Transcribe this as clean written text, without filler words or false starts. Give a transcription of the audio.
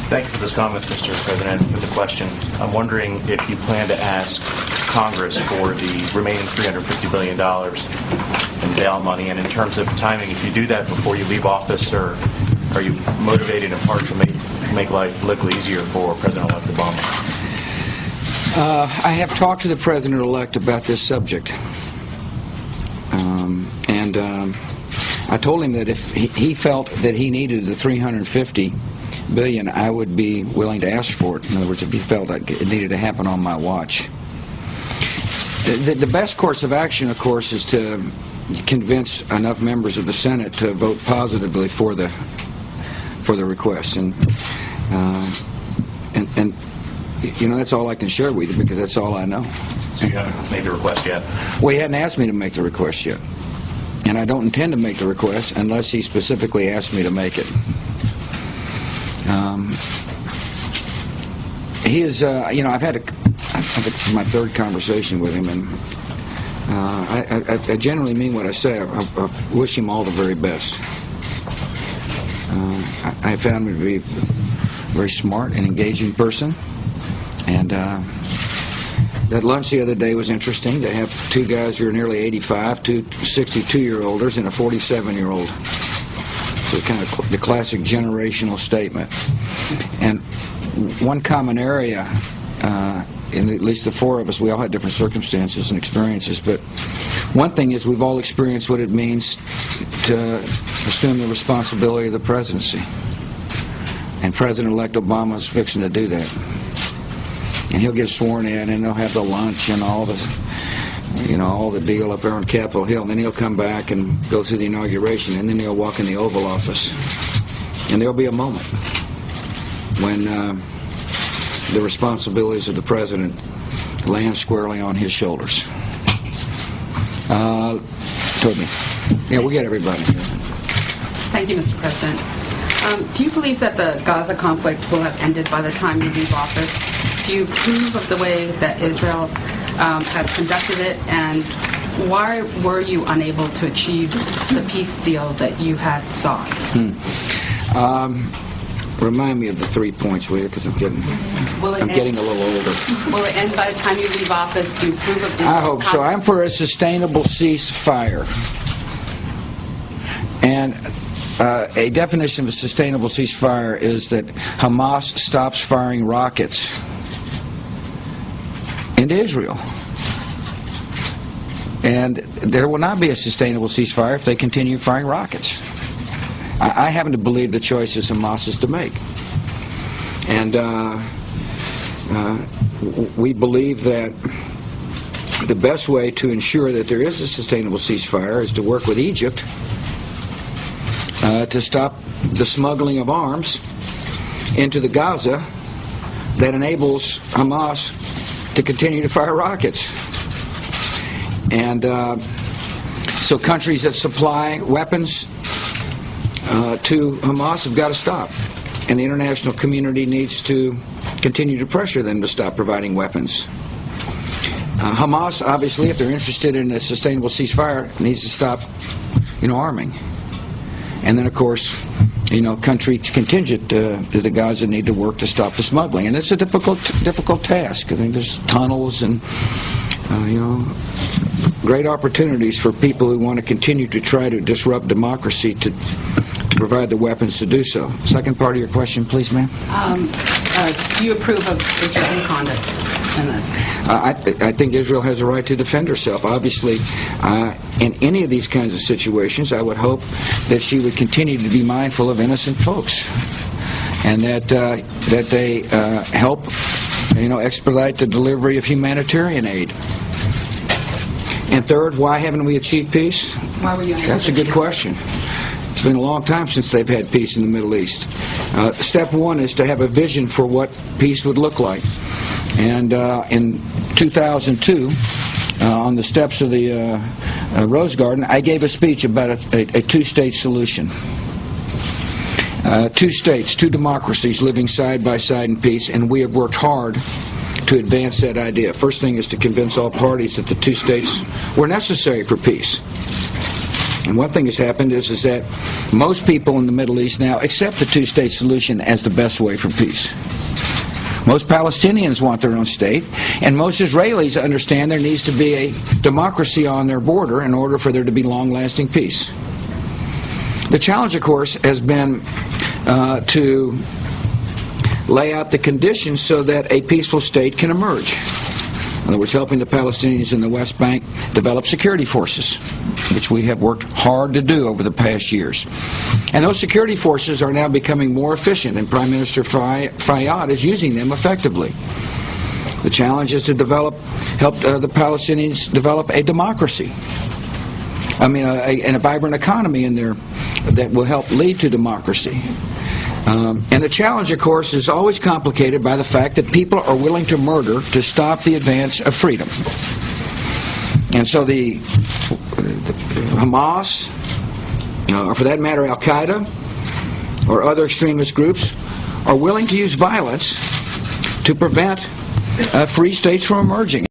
Thank you for those comments, Mr. President, for the question. I'm wondering if you plan to ask Congress for the remaining $350 billion in bailout money, and in terms of timing, if you do that before you leave office, or are you motivated in part to make life a little easier for President-elect Obama? I have talked to the President-elect about this subject, and I told him that if he felt that he needed the $350 billion, I would be willing to ask for it. In other words, if he felt that it needed to happen on my watch. The best course of action, of course, is to convince enough members of the Senate to vote positively for the request, and you know, that's all I can share with you, because that's all I know. So you haven't made the request yet? Well, he hadn't asked me to make the request yet, and I don't intend to make the request unless he specifically asks me to make it. He is, you know, I think this is my third conversation with him, and I generally mean what I say. I wish him all the very best. I found him to be a very smart and engaging person, and that lunch the other day was interesting, to have two guys who are nearly 85, two 62-year-olders, and a 47-year-old. So kind of the classic generational statement. And one common area, in at least the four of us, we all had different circumstances and experiences, but one thing is we've all experienced what it means to assume the responsibility of the presidency. And President-elect Obama is fixing to do that. And he'll get sworn in, and they'll have the lunch and all the, you know, all the deal up there on Capitol Hill. And then he'll come back and go through the inauguration, and then he'll walk in the Oval Office. And there'll be a moment when the responsibilities of the president land squarely on his shoulders. Toby. Yeah, we'll get everybody. Thank you, Mr. President. Do you believe that the Gaza conflict will have ended by the time you leave office? Do you approve of the way that Israel has conducted it, and why were you unable to achieve the peace deal that you had sought? Remind me of the 3 points, will you? Because I'm getting a little older. Will it end by the time you leave office? Do you approve of Israel's I hope so. I'm for a sustainable ceasefire. And a definition of a sustainable ceasefire is that Hamas stops firing rockets into Israel. And there will not be a sustainable ceasefire if they continue firing rockets. I happen to believe the choice is Hamas's to make. And we believe that the best way to ensure that there is a sustainable ceasefire is to work with Egypt to stop the smuggling of arms into the Gaza that enables Hamas to continue to fire rockets. And so countries that supply weapons to Hamas have got to stop. And the international community needs to continue to pressure them to stop providing weapons. Hamas, obviously, if they're interested in a sustainable ceasefire, needs to stop, arming. And then, of course, countries contingent to the Gaza need to work to stop the smuggling. And it's a difficult task. I mean, there's tunnels and, great opportunities for people who want to continue to try to disrupt democracy to provide the weapons to do so. Second part of your question, please, ma'am. Do you approve of Israeli conduct in this? I think Israel has a right to defend herself. Obviously, in any of these kinds of situations, I would hope that she would continue to be mindful of innocent folks, and that they help, expedite the delivery of humanitarian aid. And third, why haven't we achieved peace? Why were you unable That's a good question. It's been a long time since they've had peace in the Middle East. Step one is to have a vision for what peace would look like. And in 2002, on the steps of the Rose Garden, I gave a speech about a two-state solution. Two states, two democracies living side by side in peace, and we have worked hard to advance that idea. First thing is to convince all parties that the two states were necessary for peace. And one thing that's happened is that most people in the Middle East now accept the two-state solution as the best way for peace. Most Palestinians want their own state, and most Israelis understand there needs to be a democracy on their border in order for there to be long-lasting peace. The challenge, of course, has been to lay out the conditions so that a peaceful state can emerge. In other words, helping the Palestinians in the West Bank develop security forces, which we have worked hard to do over the past years. And those security forces are now becoming more efficient, and Prime Minister Fayyad is using them effectively. The challenge is to help the Palestinians develop a democracy. And a vibrant economy in there that will help lead to democracy. And the challenge, of course, is always complicated by the fact that people are willing to murder to stop the advance of freedom. And so the Hamas, or for that matter Al-Qaeda, or other extremist groups, are willing to use violence to prevent free states from emerging.